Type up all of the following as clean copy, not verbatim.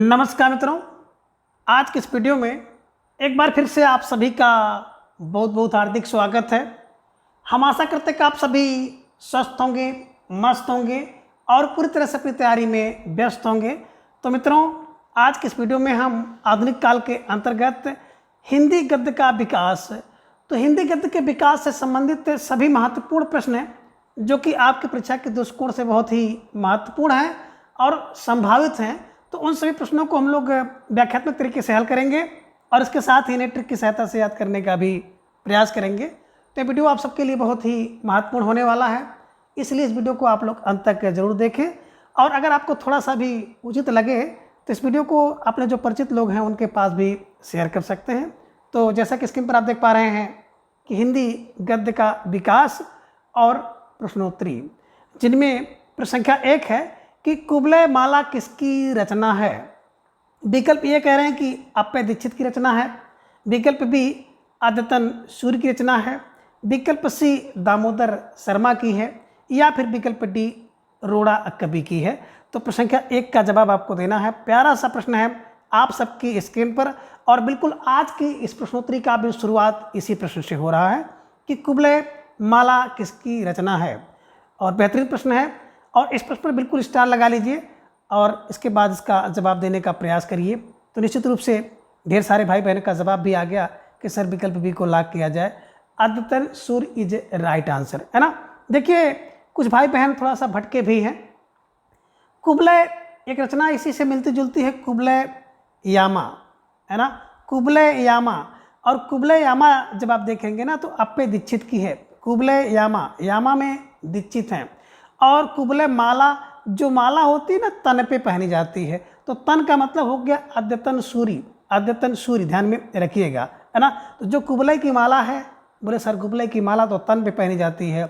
नमस्कार मित्रों, आज के इस वीडियो में एक बार फिर से आप सभी का बहुत बहुत हार्दिक स्वागत है। हम आशा करते हैं कि आप सभी स्वस्थ होंगे, मस्त होंगे और पूरी तरह से अपनी तैयारी में व्यस्त होंगे। तो मित्रों, आज के इस वीडियो में हम आधुनिक काल के अंतर्गत हिंदी गद्य का विकास, तो हिंदी गद्य के विकास से संबंधित सभी महत्वपूर्ण प्रश्न हैं जो कि आपकी परीक्षा के दृष्टिकोण से बहुत ही महत्वपूर्ण हैं और संभावित हैं। तो उन सभी प्रश्नों को हम लोग व्याख्यात्मक तरीके से हल करेंगे और इसके साथ ही इन्हें ट्रिक की सहायता से याद करने का भी प्रयास करेंगे। तो ये वीडियो आप सबके लिए बहुत ही महत्वपूर्ण होने वाला है, इसलिए इस वीडियो को आप लोग अंत तक जरूर देखें। और अगर आपको थोड़ा सा भी उचित लगे तो इस वीडियो को अपने जो परिचित लोग हैं उनके पास भी शेयर कर सकते हैं। तो जैसा कि स्क्रीन पर आप देख पा रहे हैं कि हिंदी गद्य का विकास और प्रश्नोत्तरी, जिनमें प्रश्न संख्या 1 है कि कुबलय माला किसकी रचना है। विकल्प ये कह रहे हैं कि अप्पय दीक्षित की रचना है, विकल्प बी आद्यतन सूर्य की रचना है, विकल्प सी दामोदर शर्मा की है या फिर विकल्प डी रोड़ा कवि की है। तो प्रश्न संख्या 1 का जवाब आपको देना है। प्यारा सा प्रश्न है आप सबकी स्क्रीन पर और बिल्कुल आज की इस प्रश्नोत्तरी का भी शुरुआत इसी प्रश्न से हो रहा है कि कुबलय माला किसकी रचना है। और बेहतरीन प्रश्न है और इस प्रश्न पर बिल्कुल स्टार लगा लीजिए और इसके बाद इसका जवाब देने का प्रयास करिए। तो निश्चित रूप से ढेर सारे भाई बहनों का जवाब भी आ गया कि सर विकल्प बी को लॉक किया जाए, आद्यतन सूर्य इज राइट आंसर, है ना। देखिए कुछ भाई बहन थोड़ा सा भटके भी हैं। कुबलय एक रचना इसी से मिलती जुलती है, कुबलय यामा, है ना, कुबलय यामा। और कुबलय यामा जब आप देखेंगे ना तो अप्पय दीक्षित की है। कुबलय यामा, यामा में दीक्षित हैं। और कुबलय माला, जो माला होती है ना तन पे पहनी जाती है, तो तन का मतलब हो गया अद्यतन सूर्य, अद्यतन सूर्य, ध्यान में रखिएगा, है ना। तो जो कुबलय की माला है, बोले सर कुबलय की माला तो तन पे पहनी जाती है,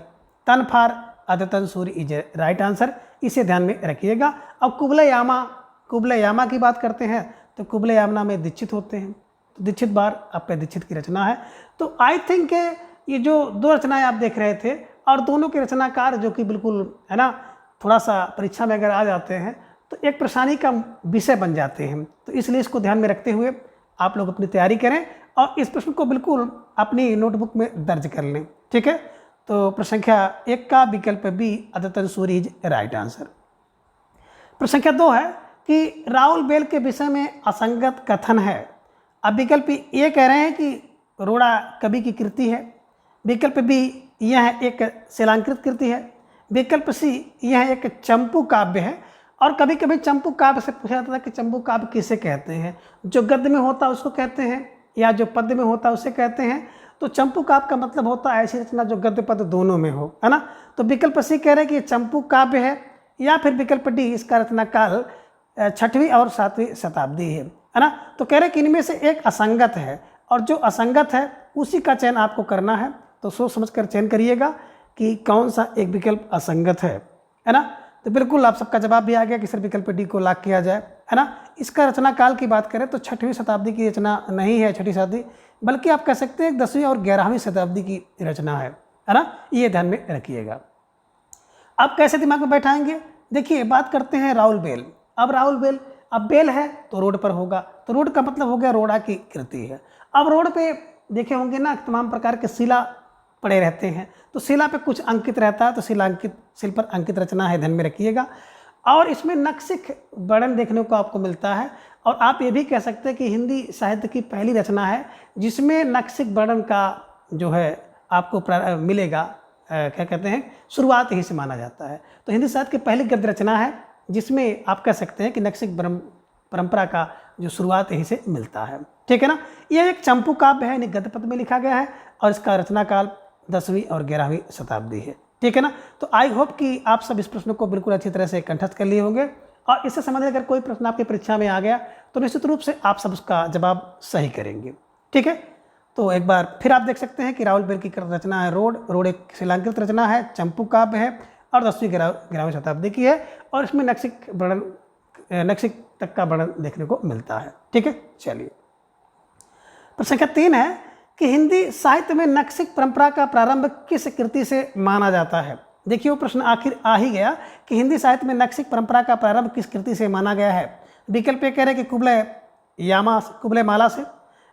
तन फॉर अद्यतन सूर्य इज राइट आंसर, इसे ध्यान में रखिएगा। अब कुबलय यामा, कुबलय यामा की बात करते हैं तो कुबलय यामा में दीक्षित होते हैं, तो दीक्षित बार अप्पय दीक्षित की रचना है। तो आई थिंक ये जो दो रचनाएं आप देख रहे थे और दोनों के रचनाकार जो कि बिल्कुल, है ना, थोड़ा सा परीक्षा में अगर आ जाते हैं तो एक परेशानी का विषय बन जाते हैं। तो इसलिए इसको ध्यान में रखते हुए आप लोग अपनी तैयारी करें और इस प्रश्न को बिल्कुल अपनी नोटबुक में दर्ज कर लें, ठीक है। तो प्रश्न संख्या 1 का विकल्प बी आद्यतन सूर्य इज राइट आंसर। प्रश्न संख्या 2 है कि राहुल बेल के विषय में असंगत कथन है। अब विकल्प ये कह रहे हैं कि रोड़ा कवि की कृति है, विकल्प बी यह एक शिलांकृत कृति है, विकल्प सी यह एक चंपू काव्य है। और कभी कभी चंपू काव्य से पूछा जाता है कि चंपू काव्य किसे कहते हैं, जो गद्य में होता है उसको कहते हैं या जो पद्य में होता है उसे कहते हैं। तो चंपू काव्य का मतलब होता है ऐसी रचना जो गद्य पद्य दोनों में हो, है ना। तो विकल्प सी कह रहे हैं कि चंपू काव्य है या फिर विकल्प डी इसका रचना काल 6वीं और 7वीं शताब्दी है ना। तो कह रहे हैं कि इनमें से एक असंगत है और जो असंगत है उसी का चयन आपको करना है। तो सोच समझ कर चयन करिएगा कि कौन सा एक विकल्प असंगत है ना। तो बिल्कुल आप सबका जवाब भी आ गया कि सर विकल्प डी को लॉक किया जाए, है ना। इसका रचना काल की बात करें तो 6वीं शताब्दी की रचना नहीं है, 6वीं शताब्दी, बल्कि आप कह सकते हैं 10वीं और 11वीं शताब्दी की रचना है ना। ये ध्यान में रखिएगा। अब कैसे दिमाग में बैठाएंगे, देखिए बात करते हैं राहुल बेल। अब राहुल बेल, अब बेल है तो रोड पर होगा, तो रोड का मतलब हो गया रोड़ा की कृति है। अब रोड पे देखे होंगे ना तमाम प्रकार के शिला पड़े रहते हैं, तो शिला पे कुछ अंकित रहता है, तो शिल पर अंकित रचना है, ध्यान में रखिएगा। और इसमें नक्शिक वर्णन देखने को आपको मिलता है और आप ये भी कह सकते हैं कि हिंदी साहित्य की पहली रचना है जिसमें नक्शिक वर्णन का जो है आपको मिलेगा, क्या कहते हैं, शुरुआत यहीं से माना जाता है। तो हिंदी साहित्य की पहली गद्य रचना है जिसमें आप कह सकते हैं कि नक्शिक परंपरा का जो शुरुआत यहीं से मिलता है, ठीक है ना। यह एक चंपू काव्य है, गद्य पद में लिखा गया है और इसका रचना काल 10वीं और 11वीं शताब्दी है, ठीक है ना। तो आई होप कि आप सब इस प्रश्न को बिल्कुल अच्छी तरह से कंठस्थ कर लिए होंगे और इससे संबंधित अगर कोई प्रश्न आपकी परीक्षा में आ गया तो निश्चित रूप से आप सब उसका जवाब सही करेंगे, ठीक है। तो एक बार फिर आप देख सकते हैं कि राहुल बेल की रचना है रोड एक शिलांकृत रचना है, चंपू काव्य है और 10वीं 11वीं शताब्दी की है और इसमें नक्शिक तक का वर्णन देखने को मिलता है, ठीक है। चलिए प्रश्न संख्या 3 है कि हिंदी साहित्य में नक्शिक परंपरा का प्रारंभ किस कृति से माना जाता है। देखिए वो प्रश्न आखिर आ ही गया कि हिंदी साहित्य में नक्शिक परंपरा का प्रारंभ किस कृति से माना गया है। विकल्प ए कह रहे हैं कि कुबले माला से,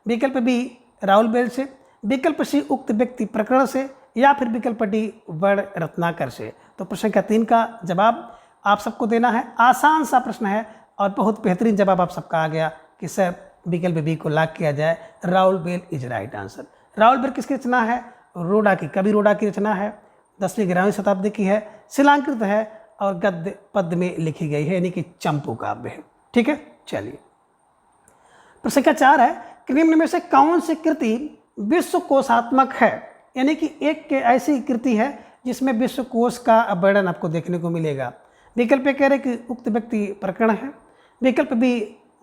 विकल्प बी राहुल बेल से, विकल्प सी उक्त व्यक्ति प्रकरण से, या फिर विकल्प डी वर्ण रत्नाकर से। तो प्रश्न संख्या 3 का जवाब आप सबको देना है। आसान सा प्रश्न है और बहुत बेहतरीन जवाब आप सबका आ गया कि सर विकल्प बी को लॉक किया जाए, राहुल बेल इज राइट आंसर। राहुल बेल किसकी रचना है? रोडा की, कवि रोडा की रचना है, 10वीं 11वीं शताब्दी की है, शिलांकृत है और गद्य पद्य में लिखी गई है, यानी कि चंपू काव्य है। ठीक है, चलिए प्रश्न संख्या 4 है कि निम्न में से कौन सी कृति विश्व कोशात्मक है, यानी कि एक ऐसी कृति है जिसमें विश्व कोश का वर्णन आपको देखने को मिलेगा। विकल्प ए कह रहे कि उक्त व्यक्ति प्रकरण है, विकल्प बी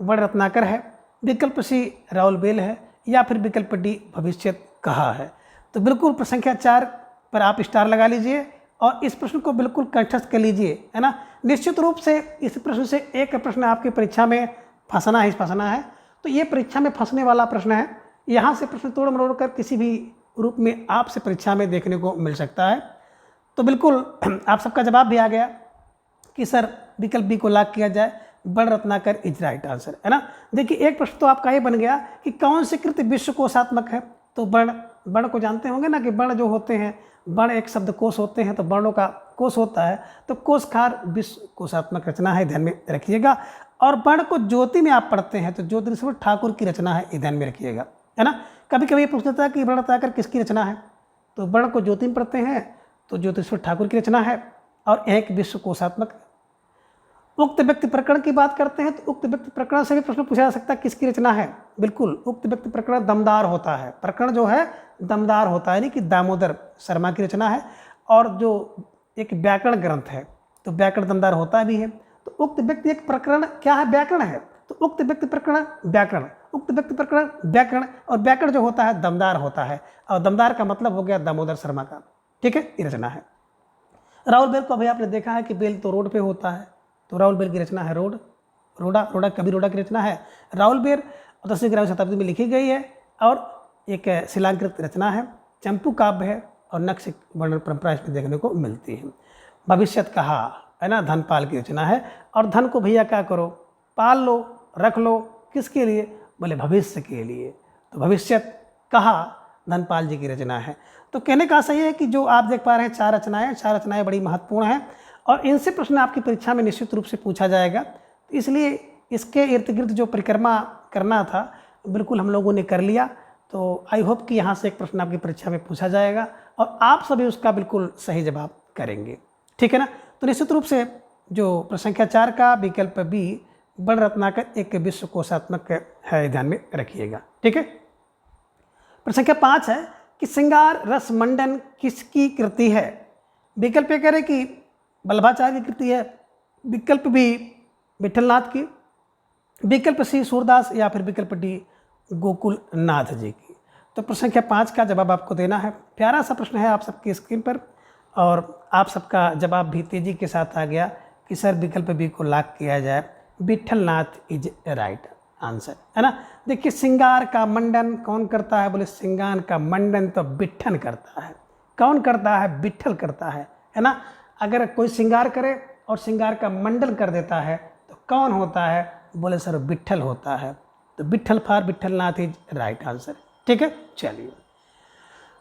वर्ण रत्नाकर है, विकल्प सी राहुल बेल है, या फिर विकल्प डी भविष्य कहा है। तो बिल्कुल प्रश्न संख्या 4 पर आप स्टार लगा लीजिए और इस प्रश्न को बिल्कुल कंठस्थ कर लीजिए, है ना। निश्चित रूप से इस प्रश्न से एक प्रश्न आपकी परीक्षा में फंसना है। तो ये परीक्षा में फंसने वाला प्रश्न है। यहाँ से प्रश्न तोड़ मरोड़ कर किसी भी रूप में आपसे परीक्षा में देखने को मिल सकता है। तो बिल्कुल आप सबका जवाब भी आ गया कि सर विकल्प बी को लॉक किया जाए, वर्ण रत्नाकर इज राइट आंसर, है ना। देखिए एक प्रश्न तो आपका ये बन गया कि कौन सी कृति विश्व कोशात्मक है। तो वर्ण को जानते होंगे ना कि वर्ण जो होते हैं, वर्ण एक शब्द कोश होते हैं, तो वर्णों का कोश होता है। तो कोशकार विश्व कोशात्मक रचना है, ध्यान में रखिएगा। और वर्ण को ज्योति में आप पढ़ते हैं तो ज्योतिषवर ठाकुर की रचना है, ध्यान में रखिएगा, है ना। कभी कभी ये पूछता है कि वर्ण रत्नाकर किसकी रचना है, तो वर्ण को ज्योति में पढ़ते हैं तो ज्योतिषवर ठाकुर की रचना है और एक विश्व कोशात्मक। उक्त व्यक्ति प्रकरण की बात करते हैं तो उक्त व्यक्ति प्रकरण से भी प्रश्न पूछा जा सकता है किसकी रचना है। बिल्कुल उक्त व्यक्ति प्रकरण दमदार होता है, प्रकरण जो है दमदार होता है, यानी कि दामोदर शर्मा की रचना है। और जो एक व्याकरण ग्रंथ है तो व्याकरण दमदार होता भी है। तो उक्त व्यक्ति एक प्रकरण क्या है? व्याकरण है। तो उक्त व्यक्ति प्रकरण व्याकरण, उक्त व्यक्ति प्रकरण व्याकरण, और व्याकरण जो होता है दमदार होता है, और दमदार का मतलब हो गया दामोदर शर्मा का। ठीक है, ये रचना है। राहुल बेल को अभी आपने देखा है कि बेल तो रोड पे होता है, तो राहुल बेल की रचना है रोडा कवि रोडा की रचना है राहुल बेल, 10वीं 11वीं शताब्दी में लिखी गई है और एक शिलांकृत रचना है, चंपू काव्य है और नक्श वर्णन परंपरा इसमें देखने को मिलती है। भविष्यत कहा, है ना, धनपाल की रचना है। और धन को भैया क्या करो, पाल लो, रख लो, किसके लिए? बोले भविष्य के लिए। तो भविष्यत कहा धनपाल जी की रचना है। तो कहने का सही है कि जो आप देख पा रहे हैं 4 रचनाएं बड़ी महत्वपूर्ण हैं और इनसे प्रश्न आपकी परीक्षा में निश्चित रूप से पूछा जाएगा। तो इसलिए इसके इर्द गिर्द जो परिक्रमा करना था बिल्कुल हम लोगों ने कर लिया। तो आई होप कि यहाँ से एक प्रश्न आपकी परीक्षा में पूछा जाएगा और आप सभी उसका बिल्कुल सही जवाब करेंगे। ठीक है ना। तो निश्चित रूप से जो प्रश्न संख्या 4 का विकल्प बी वर्ण रत्नाकर एक विश्व कोशात्मक है, ध्यान में रखिएगा। ठीक है। प्रश्न संख्या 5 है कि श्रृंगार रस मंडन किसकी कृति है? विकल्प ए कह रहे कि वल्लभाचार्य की कृति है, विकल्प बी विठलनाथ की, विकल्प सी सूरदास, या फिर विकल्प डी गोकुल नाथ जी की। तो प्रश्न संख्या 5 का जवाब आपको देना है। प्यारा सा प्रश्न है आप सबकी स्क्रीन पर और आप सबका जवाब भी तेजी के साथ आ गया कि सर विकल्प बी को लॉक किया जाए, विठलनाथ इज राइट आंसर, है ना। देखिए श्रृंगार का मंडन कौन करता है? बोले श्रृंगार का मंडन तो विठल करता है। कौन करता है? विठल करता है ना। अगर कोई श्रृंगार करे और श्रृंगार का मंडन कर देता है तो कौन होता है? बोले सर विठल होता है। तो Vitthal for Vitthalnath is right answer. ठीक है, चलिए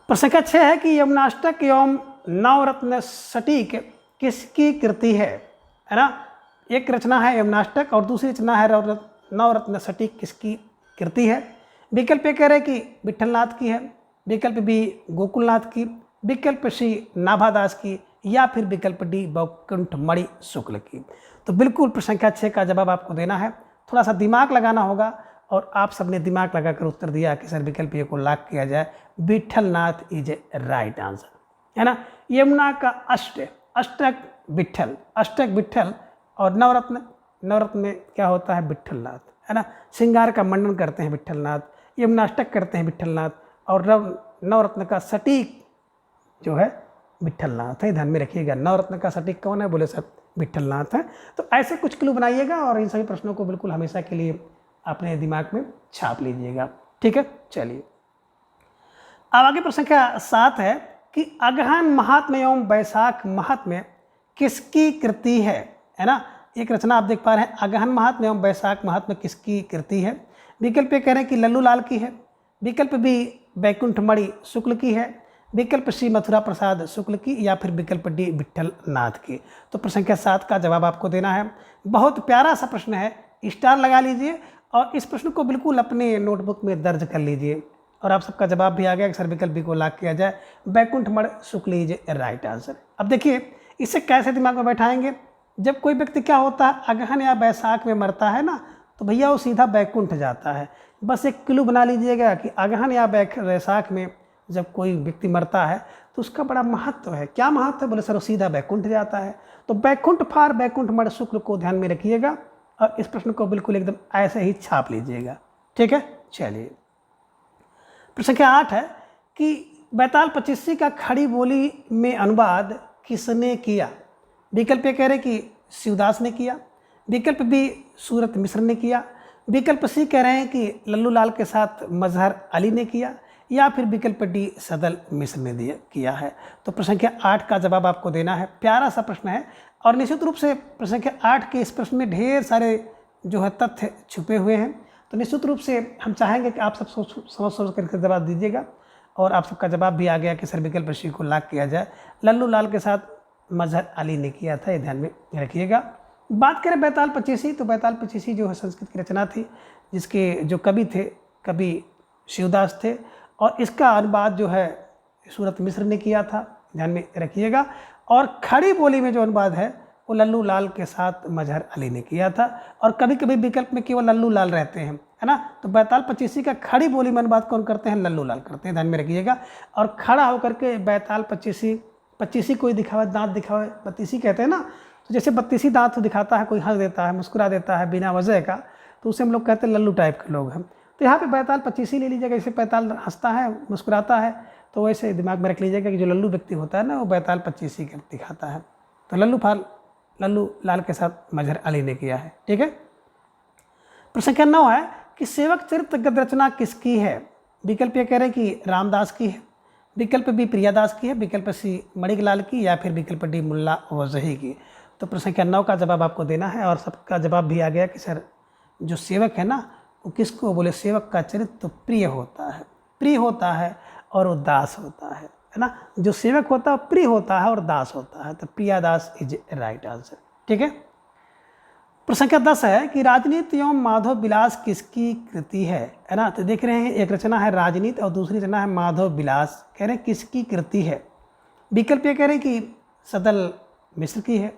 प्रश्न संख्या 6 है कि यमुनाष्टक एवं नवरत्न सटीक किसकी कृति है ना। एक रचना है यमुनाष्टक और दूसरी रचना है नवरत्न सटीक किसकी कृति है? विकल्प ए कह रहे कि विठलनाथ की है, विकल्प बी गोकुलनाथ की, विकल्प सी नाभादास की, या फिर विकल्प डी वैकुंठमणि शुक्ल की। तो बिल्कुल प्रश्न संख्या 6 का जवाब आपको देना है। थोड़ा सा दिमाग लगाना होगा और आप सबने दिमाग लगाकर उत्तर दिया कि सर विकल्प ए को लॉक किया जाए, विठलनाथ इज राइट आंसर, है ना। यमुना का अष्टक विठल और नवरत्न में क्या होता है? विठलनाथ, है ना। श्रृंगार का मंडन करते हैं विठलनाथ, यमुनाष्टक करते हैं विठलनाथ, और नवरत्न का सटीक जो है विठलनाथ है, ध्यान में रखिएगा। नवरत्न का सटीक कौन है? बोले सर विठलनाथ है। तो ऐसे कुछ क्लू बनाइएगा और इन सभी प्रश्नों को बिल्कुल हमेशा के लिए अपने दिमाग में छाप लीजिएगा। ठीक है, चलिए अब आगे प्रश्न संख्या 7 है कि अगहन महात्म्य एवं वैशाख महात्म्य किसकी कृति है ना। एक रचना आप देख पा रहे हैं, अगहन महात्म्य एवं वैशाख महात्म्य किसकी कृति है? विकल्प ए कह रहे हैं कि लल्लू लाल की है, विकल्प बी बैकुंठमणि शुक्ल की है, विकल्प सी मथुरा प्रसाद शुक्ल की, या फिर विकल्प डी विट्ठल नाथ की। तो प्रश्न संख्या 7 का जवाब आपको देना है। बहुत प्यारा सा प्रश्न है, स्टार लगा लीजिए और इस प्रश्न को बिल्कुल अपने नोटबुक में दर्ज कर लीजिए। और आप सबका जवाब भी आ गया कि सर विकल्प बी को लॉक किया जाए, बैकुंठमणि शुक्ल इज राइट आंसर। अब देखिए इसे कैसे दिमाग में बैठाएंगे। जब कोई व्यक्ति क्या होता है अगहन या बैसाख में मरता है ना, तो भैया वो सीधा बैकुंठ जाता है। बस एक क्लू बना लीजिएगा कि अगहन या बैसाख में जब कोई व्यक्ति मरता है तो उसका बड़ा महत्व है। क्या महत्व है? बोले सर वो सीधा बैकुंठ जाता है। तो बैकुंठ फार बैकुंठमणि शुक्ल को ध्यान में रखिएगा और इस प्रश्न को बिल्कुल एकदम ऐसे ही छाप लीजिएगा। ठीक है, चलिए प्रश्न संख्या 8 है कि बैताल पचीसी का खड़ी बोली में अनुवाद किसने किया? विकल्प ए कह रहे कि शिवदास ने किया, विकल्प बी सूरत मिश्र ने किया, विकल्प सी कह रहे हैं कि लल्लू लाल के साथ मजहर अली ने किया, या फिर विकल्प डी सदल मिश्र ने किया है। तो प्रश्न संख्या 8 का जवाब आपको देना है। प्यारा सा प्रश्न है और निश्चित रूप से प्रश्न संख्या 8 के इस प्रश्न में ढेर सारे जो है तथ्य छुपे हुए हैं। तो निश्चित रूप से हम चाहेंगे कि आप सब समझ करके जवाब दीजिएगा। और आप सबका जवाब भी आ गया कि सर विकल्प सी को लॉक किया जाए, लल्लू लाल के साथ मजहर अली ने किया था, ये ध्यान में रखिएगा। बात करें बैताल पचीसी, तो बैताल पचीसी जो है संस्कृत की रचना थी, जिसके जो कवि थे कवि शिवदास थे, और इसका अनुवाद जो है सूरत मिश्र ने किया था, ध्यान में रखिएगा। और खड़ी बोली में जो अनुवाद है वो लल्लू लाल के साथ मजहर अली ने किया था। और कभी कभी विकल्प में केवल लल्लू लाल रहते हैं, है ना। तो बैताल पचीसी का खड़ी बोली में अनुवाद कौन करते हैं? लल्लू लाल करते हैं, ध्यान में रखिएगा। और खड़ा होकर के बैताल पचीसी कोई दिखावे, दांत दिखावे, बत्तीसी कहते हैं ना। तो जैसे बत्तीसी दांत दिखाता है, कोई हंस देता है, मुस्कुरा देता है बिना वजह का, तो उसे हम लोग कहते हैं लल्लू टाइप के लोग हैं। तो यहाँ पे बैताल पचीसी ले लीजिएगा। जैसे बैताल हंसता है, मुस्कुराता है, तो वैसे दिमाग में रख लीजिएगा कि जो लल्लू व्यक्ति होता है ना, वो बैताल पचीसी का दिखाता है। तो लल्लू लाल के साथ मजहर अली ने किया है। ठीक है। प्रश्न संख्या 9 है कि सेवक चरित्र गद्य रचना किसकी है? विकल्प ये कह रहे हैं कि रामदास की है, विकल्प बी प्रियादास की है, विकल्प सी मणिक लाल की, या फिर विकल्प डी मुल्ला वजही की। तो प्रश्न संख्या 9 का जवाब आपको देना है। और सबका जवाब भी आ गया कि सर जो सेवक है ना वो किसको बोले? सेवक का चरित्र तो प्रिय होता है और वो दास होता है ना। जो सेवक होता है प्रिय होता है और दास होता है। तो प्रियादास इज राइट आंसर। ठीक है। प्रश्न संख्या 10 है कि राजनीति एवं माधव विलास किसकी कृति है ना। तो देख रहे हैं एक रचना है राजनीति और दूसरी रचना है माधव विलास। कह रहे हैं किसकी कृति है? विकल्प ये कह रहे हैं कि सदल मिश्र की है,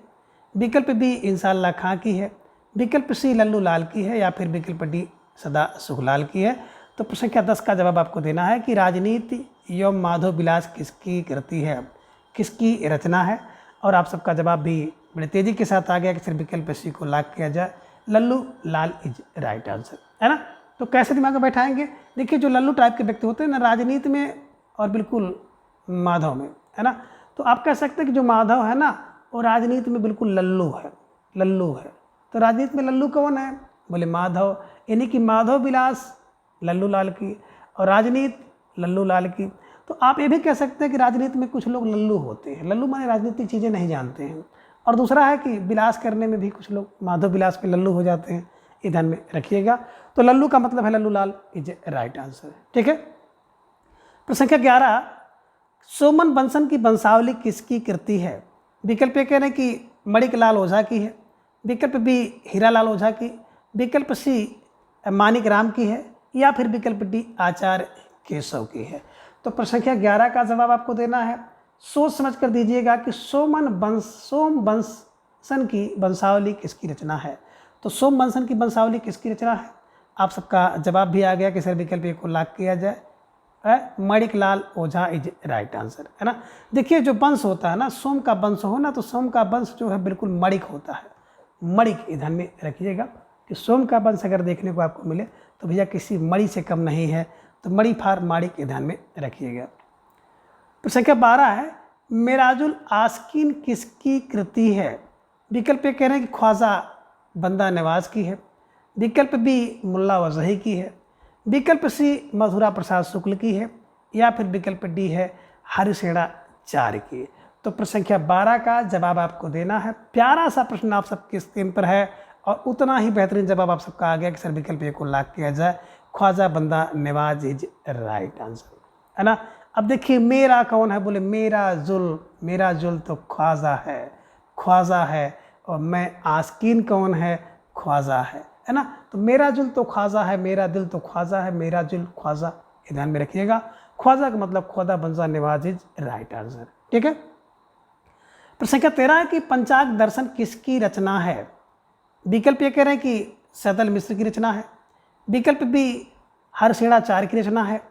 विकल्प बी इंसाल्लाह खां की है, विकल्प सी लल्लू लाल की है, या फिर विकल्प डी सदा सुखलाल की है। तो प्रश्न संख्या 10 का जवाब आपको देना है कि राजनीति एवं माधव विलास किसकी कृति है, किसकी रचना है। और आप सबका जवाब भी बड़े तेज़ी के साथ आ गया कि सिर्फ विकल्प सी को लॉक किया जाए, लल्लू लाल इज राइट आंसर, है ना। तो कैसे दिमाग में बैठाएंगे? देखिए जो लल्लू टाइप के व्यक्ति होते हैं ना राजनीति में और बिल्कुल माधव में, है ना। तो आप कह सकते हैं कि जो माधव है ना वो राजनीति में बिल्कुल लल्लू है। तो राजनीति में लल्लू कौन है? बोले माधव, यानी कि माधव विलास लल्लू लाल की और राजनीति लल्लू लाल की। तो आप ये भी कह सकते हैं कि राजनीति में कुछ लोग लल्लू होते हैं, लल्लू माने राजनीतिक चीज़ें नहीं जानते हैं। और दूसरा है कि विलास करने में भी कुछ लोग माधव विलास में लल्लू हो जाते हैं, ये ध्यान में रखिएगा। तो लल्लू का मतलब है लल्लू लाल इज राइट आंसर। ठीक है। प्रश्न संख्या 11, सोमन बंसन की वंशावली किसकी कृति है? विकल्प ये कह रहे हैं कि मणिक लाल ओझा की है, विकल्प बी हीरालाल ओझा की, विकल्प सी मानिक राम की है, या फिर विकल्प डी आचार्य केशव की है। तो प्रश्न संख्या 11 का जवाब आपको देना है। सोच समझ कर दीजिएगा कि सोम बंसन की वंशावली किसकी रचना है। तो सोम बंसन की वंशावली किसकी रचना है? आप सबका जवाब भी आ गया कि सर विकल्प ए को लॉक किया जाए, मणिक लाल ओझा इज राइट आंसर, है ना। देखिए जो वंश होता है ना, सोम का वंश हो ना, तो सोम का वंश जो है बिल्कुल मणिक होता है, मणिक, ध्यान में रखिएगा कि सोम का वंश अगर देखने को आपको मिले तो भैया किसी मणि से कम नहीं है। तो मणि फार माणिक, ध्यान में रखिएगा। प्रश्न संख्या 12 है मेराजुल आस्किन किसकी कृति है? विकल्प ये कह रहे हैं कि ख्वाजा बंदा नवाज की है, विकल्प बी मुल्ला वजही की है, विकल्प सी मथुरा प्रसाद शुक्ल की है, या फिर विकल्प डी है हरिसेणाचार्य की। तो प्रश्न संख्या 12 का जवाब आपको देना है। प्यारा सा प्रश्न आप सबकी स्क्रीन पर है और उतना ही बेहतरीन जवाब आप सबका आ गया कि सर विकल्प ए को लॉक किया जाए। ख्वाजा बंदा नवाज इज राइट आंसर, है ना। अब देखिए मेरा कौन है, बोले मेरा जुल तो ख्वाजा है और मैं आस्कीन कौन है, ख्वाजा है ना। तो मेरा जुल तो ख्वाजा है, मेरा दिल तो ख्वाजा है, मेरा जुल ख्वाजा, ये ध्यान में रखिएगा। ख्वाजा का मतलब ख्वाजा बंदा नवाज इज राइट आंसर, ठीक है। प्रश्न संख्या 13 है कि पंचांग दर्शन किसकी रचना है। विकल्प ये कह रहे हैं कि सैदल मिश्र की रचना है, विकल्प बी हरसेनाचार्य की रचना है,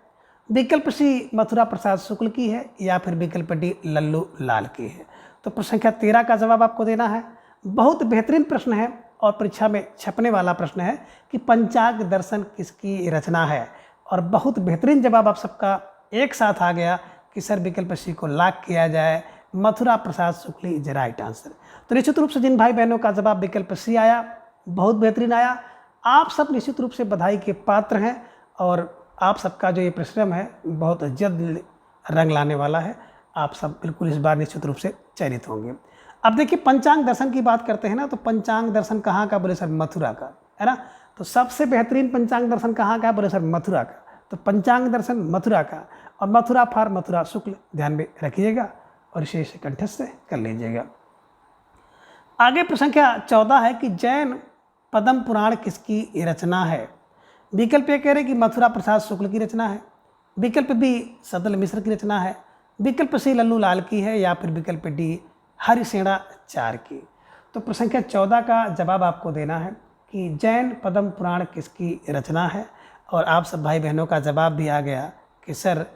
विकल्प सी मथुरा प्रसाद शुक्ल की है, या फिर विकल्प डी लल्लू लाल की है। तो प्रश्न संख्या 13 का जवाब आपको देना है। बहुत बेहतरीन प्रश्न है और परीक्षा में छपने वाला प्रश्न है कि पंचांग दर्शन किसकी रचना है, और बहुत बेहतरीन जवाब आप सबका एक साथ आ गया कि सर विकल्प सी को लॉक किया जाए, मथुरा प्रसाद शुक्ल इज राइट आंसर। तो निश्चित रूप से जिन भाई बहनों का जवाब विकल्प सी आया, बहुत बेहतरीन आया, आप सब निश्चित रूप से बधाई के पात्र हैं और आप सबका जो ये परिश्रम है बहुत जल्द रंग लाने वाला है। आप सब बिल्कुल इस बार निश्चित रूप से चयनित होंगे। अब देखिए पंचांग दर्शन की बात करते हैं ना, तो पंचांग दर्शन कहाँ का, बोले सर मथुरा का, है ना। तो सबसे बेहतरीन पंचांग दर्शन कहाँ का, बोले सर मथुरा का। तो पंचांग दर्शन मथुरा का, और मथुरा फॉर मथुरा शुक्ल, ध्यान में रखिएगा और इसे कंठस्थ कर लीजिएगा। आगे प्रश्न संख्या 14 है कि जैन पद्म पुराण किसकी रचना है। विकल्प ये कह रहे कि मथुरा प्रसाद शुक्ल की रचना है, विकल्प बी सदल मिश्र की रचना है, विकल्प सी लल्लू लाल की है, या फिर विकल्प डी हरिसेनाचार्य की। तो प्रश्न संख्या 14 का जवाब आपको देना है कि जैन पद्म पुराण किसकी रचना है, और आप सब भाई बहनों का जवाब भी आ गया कि सर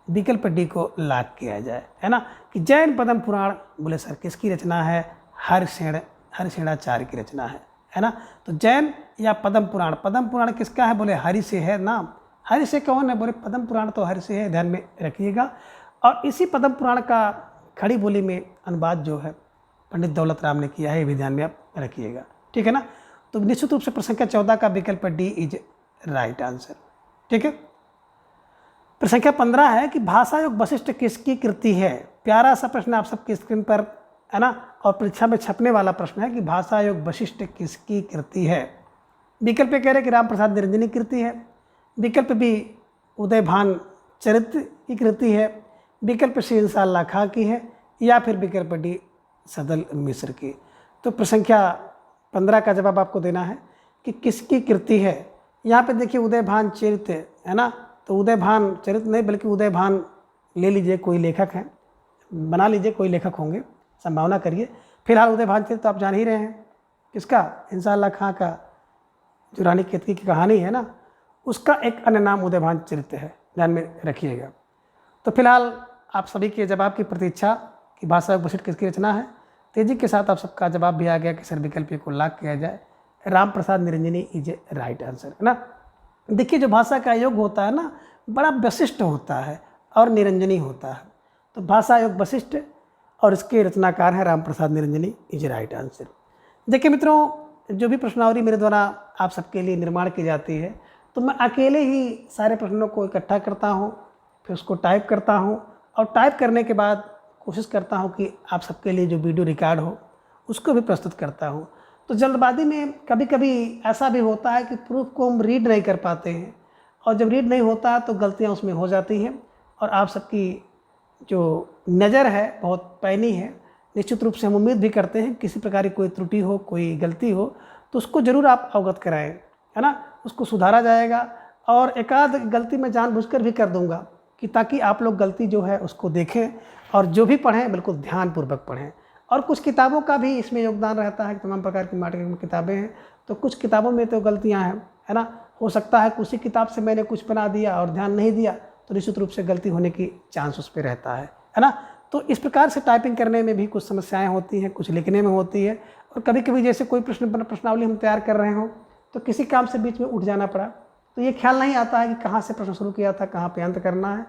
विकल्प डी को लॉक किया जाए, है ना। कि जैन पद्म पुराण बोले सर किसकी रचना है, हरिसेनाचार्य की रचना है ना। तो जैन या पद्म पुराण किसका है, बोले हरि से है नाम। हरि से कौन है, बोले पद्म पुराण तो हरि से है, ध्यान में रखिएगा। और इसी पद्म पुराण का खड़ी बोली में अनुवाद जो है पंडित दौलत राम ने किया है, ये भी ध्यान में आप रखिएगा, ठीक है ना। तो निश्चित रूप से प्रश्न संख्या 14 का विकल्प डी इज राइट आंसर, ठीक है। प्रश्न संख्या 15 है कि भाषा योग वशिष्ठ किसकी कृति है। प्यारा सा प्रश्न आप सबकी स्क्रीन पर, है ना, और परीक्षा में छपने वाला प्रश्न है कि भाषा योग वशिष्ठ किसकी कृति है। विकल्प कह रहे कि राम प्रसाद निरंजनी कृति है, विकल्प बी उदयभान चरित्र की कृति है, विकल्प सी इंसाल्लाह खां की है, या फिर विकल्प डी सदल मिश्र की। तो प्रश्न संख्या 15 का जवाब आपको देना है कि किसकी कृति है। यहाँ पे देखिए उदयभान चरित्र, है ना। तो उदयभान चरित्र नहीं बल्कि उदयभान ले लीजिए, कोई लेखक है, बना लीजिए, कोई लेखक होंगे, संभावना करिए। फिलहाल उदयभान चरित्र तो आप जान ही रहे हैं किसका, इंसाल्लाह खां का, जो रानी केतकी की कहानी है ना, उसका एक अन्य नाम उदयभान चरित्र है, ध्यान में रखिएगा। तो फिलहाल आप सभी के जवाब की प्रतीक्षा कि भाषा योग वशिष्ठ किसकी रचना है। तेजी के साथ आप सबका जवाब भी आ गया कि सर विकल्प को लॉक किया जाए, Ram Prasad Niranjani is a right answer, है ना। देखिए जो भाषा का योग होता है ना, बड़ा वशिष्ठ होता है और निरंजनी होता है। तो भाषा योग वशिष्ठ और इसके रचनाकार हैं Ram Prasad Niranjani is right answer. देखिए मित्रों, जो भी प्रश्नावली मेरे द्वारा आप सबके लिए निर्माण की जाती है, तो मैं अकेले ही सारे प्रश्नों को इकट्ठा करता हूँ, फिर उसको टाइप करता हूँ, और टाइप करने के बाद कोशिश करता हूँ कि आप सबके लिए जो वीडियो रिकॉर्ड हो उसको भी प्रस्तुत करता हूँ। तो जल्दबाजी में कभी कभी ऐसा भी होता है कि प्रूफ को हम रीड नहीं कर पाते हैं, और जब रीड नहीं होता है तो गलतियाँ उसमें हो जाती हैं, और आप सबकी जो नज़र है बहुत पैनी है। निश्चित रूप से हम उम्मीद भी करते हैं किसी प्रकार की कोई त्रुटि हो, कोई गलती हो तो उसको ज़रूर आप अवगत कराएं, है ना। उसको सुधारा जाएगा, और एक आध गलती मैं जानबूझकर भी कर दूंगा कि ताकि आप लोग गलती जो है उसको देखें, और जो भी पढ़ें बिल्कुल ध्यानपूर्वक पढ़ें। और कुछ किताबों का भी इसमें योगदान रहता है, तमाम प्रकार की मार्केट में किताबें हैं, तो कुछ किताबों में तो गलतियाँ हैं, है ना। हो सकता है उसी किताब से मैंने कुछ बना दिया और ध्यान नहीं दिया, तो निश्चित रूप से गलती होने की चांस उस पर रहता है ना। तो इस प्रकार से टाइपिंग करने में भी कुछ समस्याएं होती हैं, कुछ लिखने में होती है, और कभी कभी जैसे कोई प्रश्नावली हम तैयार कर रहे हों तो किसी काम से बीच में उठ जाना पड़ा, तो ये ख्याल नहीं आता है कि कहाँ से प्रश्न शुरू किया था, कहाँ पे अंत करना है।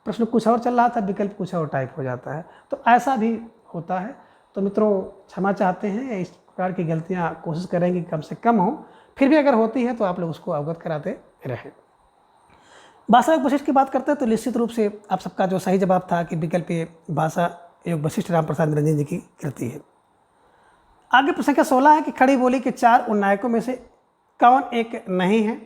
प्रश्न कुछ और चल रहा था, विकल्प कुछ और टाइप हो जाता है, तो ऐसा भी होता है। तो मित्रों क्षमा चाहते हैं, इस प्रकार की गलतियाँ कोशिश करेंगे कम से कम हो, फिर भी अगर होती है तो आप लोग उसको अवगत कराते रहें। भाषा योग वशिष्ठ की बात करते हैं तो निश्चित रूप से आप सबका जो सही जवाब था कि विकल्प भाषा योग वशिष्ठ राम प्रसाद निरंजन जी की कृति है। आगे प्रश्न संख्या 16 है कि खड़ी बोली के 4 उन्नायकों में से कौन एक नहीं है।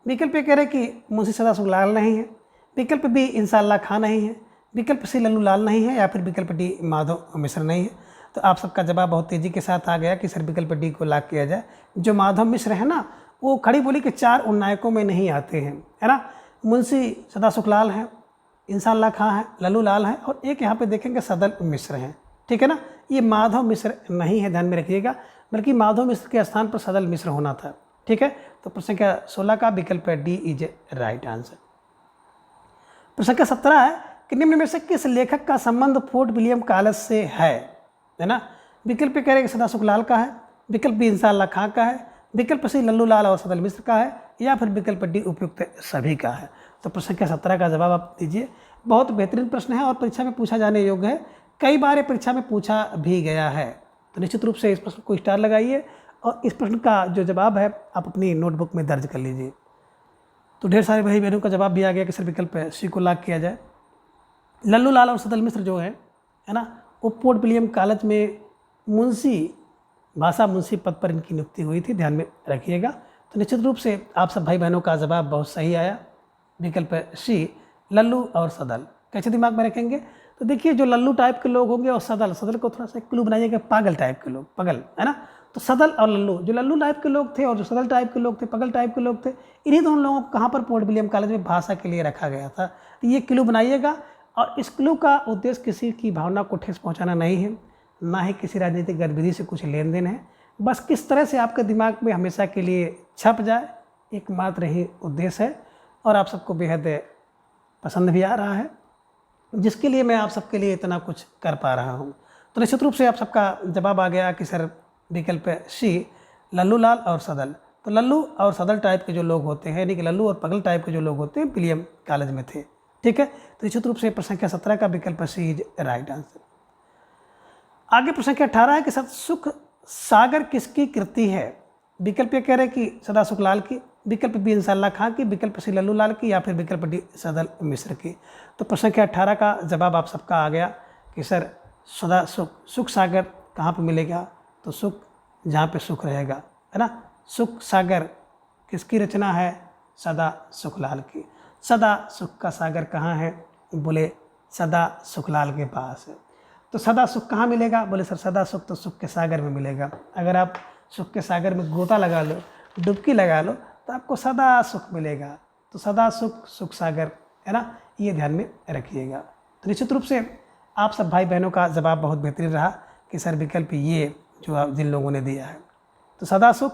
विकल्प ए कह रहे कि मुंशी सदाशिव लाल नहीं है, विकल्प बी इंसाल्लाह खां नहीं है, विकल्प सी लल्लू लाल नहीं है, या फिर विकल्प डी माधव मिश्र नहीं है। तो आप सबका जवाब बहुत तेज़ी के साथ आ गया कि सर विकल्प डी को लॉक किया जाए। जो माधव मिश्र है ना, वो खड़ी बोली के 4 उन्नायकों में नहीं आते हैं, है ना। मुंशी सदाशिव लाल है, इंसाल्लाह खां है, लल्लू लाल है, और एक यहाँ पे देखेंगे सदल मिश्र हैं, ठीक है ना। ये माधव मिश्र नहीं है, ध्यान में रखिएगा, बल्कि माधव मिश्र के स्थान पर सदल मिश्र होना था, ठीक है। तो प्रश्न संख्या 16 का विकल्प डी इज राइट आंसर। प्रश्न संख्या 17 है कि निम्न में से किस लेखक का संबंध फोर्ट विलियम कॉलेज से है ना। विकल्प कह रहे कि सदाशिव लाल का है, विकल्प बी इंसाल्लाह खां का है, विकल्प सी लल्लू लाल और सदल मिश्र का है, या फिर विकल्प डी उपयुक्त सभी का है। तो प्रश्न संख्या 17 का जवाब आप दीजिए। बहुत बेहतरीन प्रश्न है और परीक्षा में पूछा जाने योग्य है, कई बार ये परीक्षा में पूछा भी गया है। तो निश्चित रूप से इस प्रश्न को स्टार लगाइए और इस प्रश्न का जो जवाब है आप अपनी नोटबुक में दर्ज कर लीजिए। तो ढेर सारे भाई बहनों का जवाब भी आ गया कि सर विकल्प सी को लॉक किया जाए। लल्लू लाल और सदल मिश्र जो है ना, वो फोर्ट विलियम कॉलेज में भाषा मुंशी पद पर इनकी नियुक्ति हुई थी, ध्यान में रखिएगा। तो निश्चित रूप से आप सब भाई बहनों का जवाब बहुत सही आया, विकल्प सी लल्लू और सदल। कैसे दिमाग में रखेंगे, तो देखिए जो लल्लू टाइप के लोग होंगे और सदल को थोड़ा सा क्लू बनाइएगा, पागल टाइप के लोग, पगल, है ना। तो सदल और लल्लू, जो लल्लू टाइप के लोग थे और जो सदल टाइप के लोग थे, पगल टाइप के लोग थे, इन्हीं दोनों लोगों को कहाँ पर फोर्ट विलियम कॉलेज में भाषा के लिए रखा गया था। तो ये क्लू बनाइएगा, और इस क्लू का उद्देश्य किसी की भावना को ठेस पहुँचाना नहीं है, ना ही किसी राजनीतिक गतिविधि से कुछ लेन देन है, बस किस तरह से आपके दिमाग में हमेशा के लिए छप जाए, एकमात्र ही उद्देश्य है। और आप सबको बेहद पसंद भी आ रहा है, जिसके लिए मैं आप सबके लिए इतना कुछ कर पा रहा हूँ। तो निश्चित रूप से आप सबका जवाब आ गया कि सर विकल्प सी लल्लू लाल और सदल। तो लल्लू और सदल टाइप के जो लोग होते हैं, यानी कि लल्लू और पगल टाइप के जो लोग होते हैं, विलियम कॉलेज में थे, ठीक है। तो निश्चित रूप से प्रश्न संख्या 17 का विकल्प सी इज राइट आंसर। आगे प्रश्न संख्या 18 है कि सुख सागर किसकी कृति है। विकल्प ये कह रहे कि सदाशिव लाल की, विकल्प बी इंसाल्लाह खां की, विकल्प सी लल्लू लाल की, या फिर विकल्प डी सदल मिश्र की। तो प्रश्न संख्या 18 का जवाब आप सबका आ गया कि सर सदा सुख सागर कहाँ पर मिलेगा। तो सुख जहाँ पे सुख रहेगा, है ना। सुख सागर किसकी रचना है, सदा सुखलाल की। सदा सुख का सागर कहाँ है, बोले सदा सुखलाल के पास है। तो सदा सुख कहाँ मिलेगा, बोले सर सदा सुख तो सुख के सागर में मिलेगा। अगर आप सुख के सागर में गोता लगा लो, डुबकी लगा लो, तो आपको सदा सुख मिलेगा। तो सदा सुख, सुख सागर, है ना, ये ध्यान में रखिएगा। तो निश्चित रूप से आप सब भाई बहनों का जवाब बहुत बेहतरीन रहा कि सर विकल्प ये जो आप जिन लोगों ने दिया है। तो सदा सुख,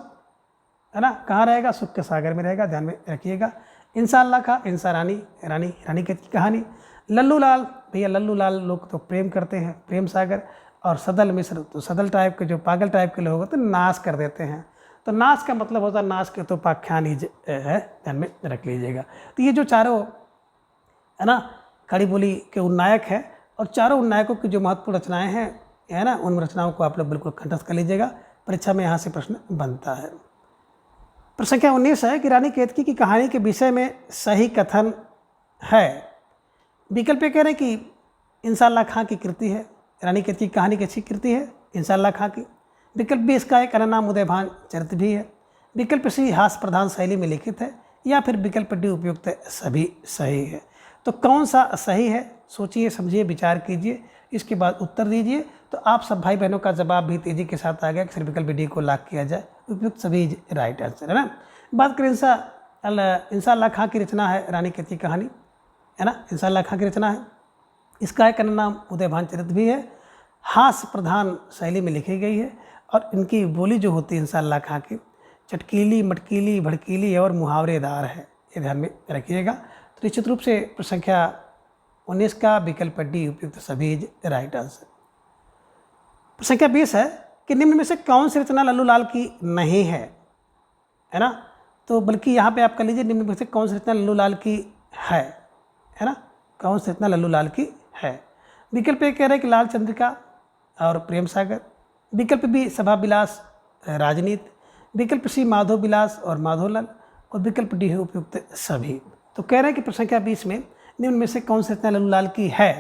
है ना, कहाँ रहेगा, सुख के सागर में रहेगा, ध्यान में रखिएगा। इंसाल्लाह का इंसा रानी की कहानी। लल्लू लाल, भैया लल्लू लाल लोग तो प्रेम करते हैं, प्रेम सागर। और सदल मिश्र, तो सदल टाइप के जो पागल टाइप के लोग होते हैं, नाश कर देते हैं। तो नाश का मतलब होता है नाश के तो पाख्यान ही है, ध्यान में रख लीजिएगा। तो ये जो चारों, है ना, खड़ी बोली के उन्नायक है, और चारों उन्नायकों की जो महत्वपूर्ण रचनाएँ हैं, है ना, उन रचनाओं को आप लोग बिल्कुल कंठस्थ कर लीजिएगा, परीक्षा में यहाँ से प्रश्न बनता है। प्रश्न संख्या 19 है कि रानी केतकी की कहानी के विषय में सही कथन है। विकल्प कह रहे हैं कि इंसाल्लाह खां की कृति है, रानी केतकी की कहानी की अच्छी कृति है इंसाल्लाह खां की। विकल्प बी इसका एक अन्य नाम उदयभान चरित्र भी है। विकल्प सी हास्य प्रधान शैली में लिखित है, या फिर विकल्प डी उपयुक्त सभी सही है। तो कौन सा सही है, सोचिए समझिए विचार कीजिए, इसके बाद उत्तर दीजिए। तो आप सब भाई बहनों का जवाब भी तेजी के साथ आ गया कि सिर्फ विकल्प डी को लॉक किया जाए, उपयुक्त सभी राइट आंसर, है ना। बात करें इंसाल्लाह खां की रचना है रानी केतकी की कहानी, है ना, इंसाल्लाह खां की रचना है। इसका एक अन्य नाम उदयभान चरित्र भी है, हास्य प्रधान शैली में लिखी गई है, और इनकी बोली जो होती है इंसाल्लाह खां की, चटकीली मटकीली भड़कीली और मुहावरेदार है, ये ध्यान में रखिएगा। तो निश्चित रूप से प्रश्न संख्या 19 का विकल्प डी उपयुक्त सभी राइट आंसर। प्रश्न संख्या 20 है कि निम्न में से कौन सी रचना लल्लू लाल की नहीं है ना। तो बल्कि यहाँ पे आप कर लीजिए निम्न में से कौन सी रचना लल्लू लाल की है ना, कौन सी रचना लल्लू लाल की है। विकल्प ए कह रहे हैं कि लाल चंद्रिका और प्रेम सागर। विकल्प बी सभा विलास राजनीति। विकल्प सी माधव विलास और माधवलाल, और विकल्प डी है उपयुक्त सभी। तो कह रहे हैं कि प्रश्न संख्या 20 में निम्न में से कौन सी रचना लल्लू लाल की है।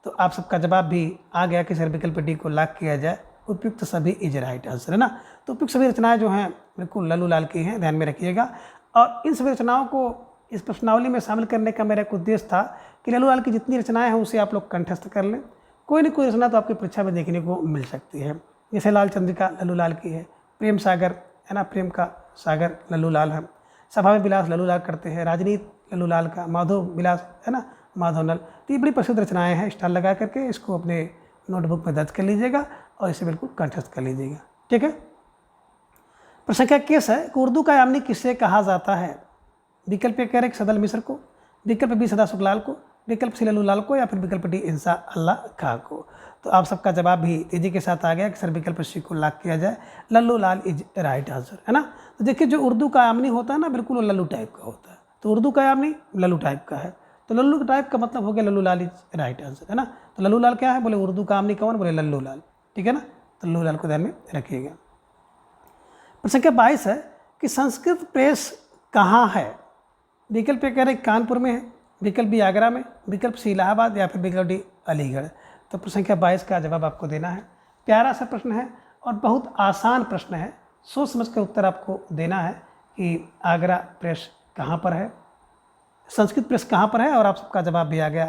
तो आप सबका जवाब भी आ गया कि सर विकल्प डी को लॉक किया जाए, उपयुक्त सभी इज राइट आंसर, है ना। तो उपयुक्त सभी रचनाएं जो हैं बिल्कुल लल्लू लाल की हैं, ध्यान में रखिएगा। और इन सभी रचनाओं को इस प्रश्नावली में शामिल करने का मेरा एक उद्देश्य था कि लल्लू लाल की जितनी रचनाएं हैं उसे आप लोग कंठस्थ कर लें। कोई न कोई रचना तो आपकी परीक्षा में देखने को मिल सकती है। जैसे लाल चंद्रिका लल्लू लाल की है, प्रेम सागर है ना, प्रेम का सागर लल्लू लाल है, सभा में विलास लल्लू लाल करते हैं, राजनीति लल्लू लाल का, माधव विलास है ना, माधवनल। तो ये बड़ी प्रसिद्ध रचनाएं हैं। स्टार लगा करके इसको अपने नोटबुक में दर्ज कर लीजिएगा और इसे बिल्कुल कंठस्थ कर लीजिएगा, ठीक है। प्रश्न संख्या 21 है कि उर्दू का यामिनी किसे कहा जाता है। विकल्प ए कह रहे सदल मिश्र को, विकल्प बी सदा सुखलाल को, विकल्प सी लल्लू लाल को, या फिर विकल्प डी इंसा अल्लाह खां को। तो आप सबका जवाब भी तेजी के साथ आ गया कि सर विकल्प सी को लॉक किया जाए, लल्लू लाल इज राइट आंसर, है ना। तो देखिए जो उर्दू का यामिनी होता है ना बिल्कुल वो लल्लू टाइप का होता है। तो उर्दू का यामिनी लल्लू टाइप का है, तो लल्लू टाइप का मतलब हो गया लल्लू लाल इज राइट आंसर, है ना। तो लल्लू लाल क्या है, बोले उर्दू का यामिनी कौन, बोले लल्लू लाल, ठीक है ना। तो लल्लू लाल को ध्यान में रखिएगा। प्रश्न संख्या 22 है कि संस्कृत प्रेस कहाँ है। विकल्प ए कह रहे कानपुर में है, विकल्प बी आगरा में, विकल्प सी इलाहाबाद, या फिर विकल्प डी अलीगढ़। तो प्रश्न संख्या 22 का जवाब आपको देना है। प्यारा सा प्रश्न है और बहुत आसान प्रश्न है, सोच समझ कर उत्तर आपको देना है कि आगरा प्रेस कहाँ पर है, संस्कृत प्रेस कहाँ पर है। और आप सबका जवाब भी आ गया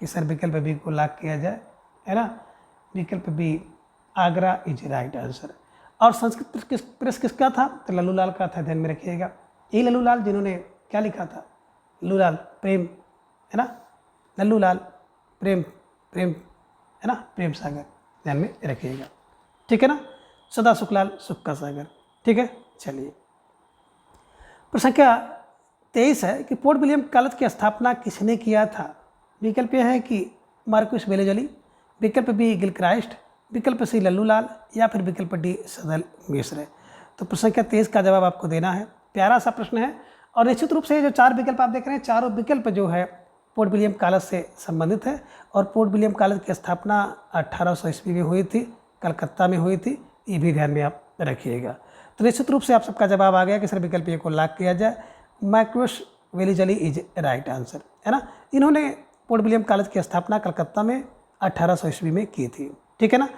कि सर विकल्प बी को लॉक किया जाए, है ना। विकल्प B Agra is right answer. और संस्कृत प्रेस किसका था, तो लल्लू लाल का था, ध्यान में रखिएगा। यही लल्लू लाल जिन्होंने क्या लिखा था, लल्लू लाल प्रेम, है ना, लल्लू लाल प्रेम, प्रेम है ना, प्रेम सागर, ध्यान में रखिएगा, ठीक है ना। सदा सुखलाल सुख का सागर, ठीक है। चलिए प्रश्न संख्या 23 है कि पोर्ट विलियम कॉलेज की स्थापना किसने किया था। विकल्प यह है कि मार्क्विस वेलेजली, विकल्प बी गिलक्राइस्ट, विकल्प सी लल्लू लाल, या फिर विकल्प डी सदल मिश्र। तो प्रश्न संख्या 23 का जवाब आपको देना है। प्यारा सा प्रश्न है और निश्चित रूप से जो 4 विकल्प आप देख रहे हैं, चारों विकल्प जो है पोर्ट विलियम कॉलेज से संबंधित है। और पोर्ट विलियम कॉलेज की स्थापना 1800 ईस्वी में हुई थी, कलकत्ता में हुई थी, ये भी ध्यान में आप रखिएगा। तो निश्चित रूप से आप सबका जवाब आ गया कि सर विकल्प ए को लॉक किया जाए, Marquess Wellesley is right answer, है ना। इन्होंने पोर्ट विलियम कॉलेज की स्थापना कलकत्ता में 1800 ईस्वी में की थी, ठीक है ना।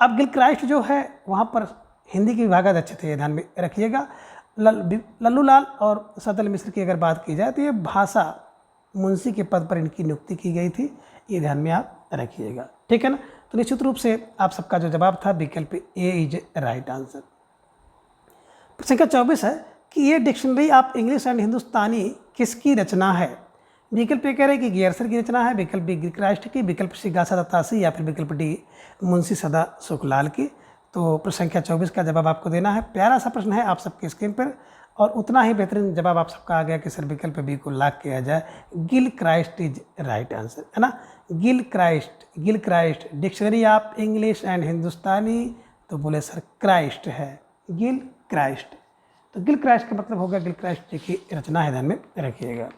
अब गिलक्राइस्ट जो है वहाँ पर हिंदी के विभागाध्यक्ष थे, ध्यान में रखिएगा। लल्लू लाल और सदल मिश्र की अगर बात की जाए तो ये भाषा मुंशी के पद पर इनकी नियुक्ति की गई थी, ये ध्यान में आप रखिएगा, ठीक है ना। तो निश्चित रूप से आप सबका जो जवाब था विकल्प ए इज राइट आंसर। प्रश्न संख्या 24 है कि ये डिक्शनरी ऑफ इंग्लिश एंड हिंदुस्तानी किसकी रचना है। विकल्प ए कह रहे कि गियरसर की रचना है, विकल्प बी गिलक्राइस्ट की, विकल्प सी गासा दत्तासी, या फिर विकल्प डी मुंशी सदा सुखलाल की। तो प्रश्न संख्या 24 का जवाब आपको देना है। प्यारा सा प्रश्न है आप सबके स्क्रीन पर और उतना ही बेहतरीन जवाब आप सबका आ गया कि सर विकल्प बी को लॉक किया जाए, गिलक्राइस्ट इज राइट आंसर, है ना। Gilchrist dictionary of English and Hindustani, तो बोले सर क्राइस्ट है, गिलक्राइस्ट। तो गिलक्राइस्ट का मतलब होगा गिलक्राइस्ट जी की रचना है, ध्यान में रखिएगा।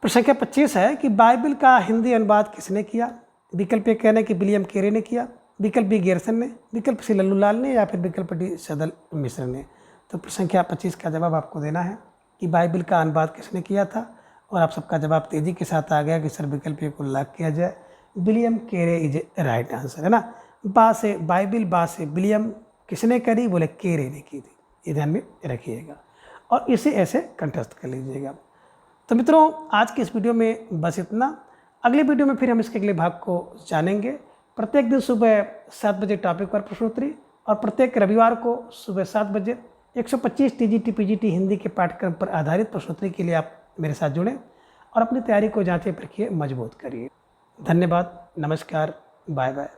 प्रश्न संख्या 25 है कि बाइबल का हिंदी अनुवाद किसने किया। विकल्प ए कहना कि विलियम केरे ने किया, विकल्प बी गियरसन ने, विकल्प सी लल्लू लाल ने, या फिर विकल्प डी सदल मिश्र ने। तो प्रश्न संख्या 25 का जवाब आपको देना है कि बाइबल का अनुवाद किसने किया था। और आप सबका जवाब तेजी के साथ आ गया कि सर विकल्प ए को लॉक किया जाए, विलियम केरे इज राइट आंसर, है ना। बा से बाइबल, बा से विलियम किसने करी, बोले केरे ने की थी, ये ध्यान में रखिएगा और इसे ऐसे कंठस्थ कर लीजिएगा। तो मित्रों आज की इस वीडियो में बस इतना। अगले वीडियो में फिर हम इसके अगले भाग को जानेंगे। प्रत्येक दिन सुबह 7 बजे टॉपिक पर प्रश्नोत्तरी और प्रत्येक रविवार को सुबह 7 बजे 125 टीजीटी पीजीटी हिंदी के पाठ्यक्रम पर आधारित प्रश्नोत्तरी के लिए आप मेरे साथ जुड़ें और अपनी तैयारी को जांचें परखिए, मजबूत करिए। धन्यवाद, नमस्कार, बाय बाय।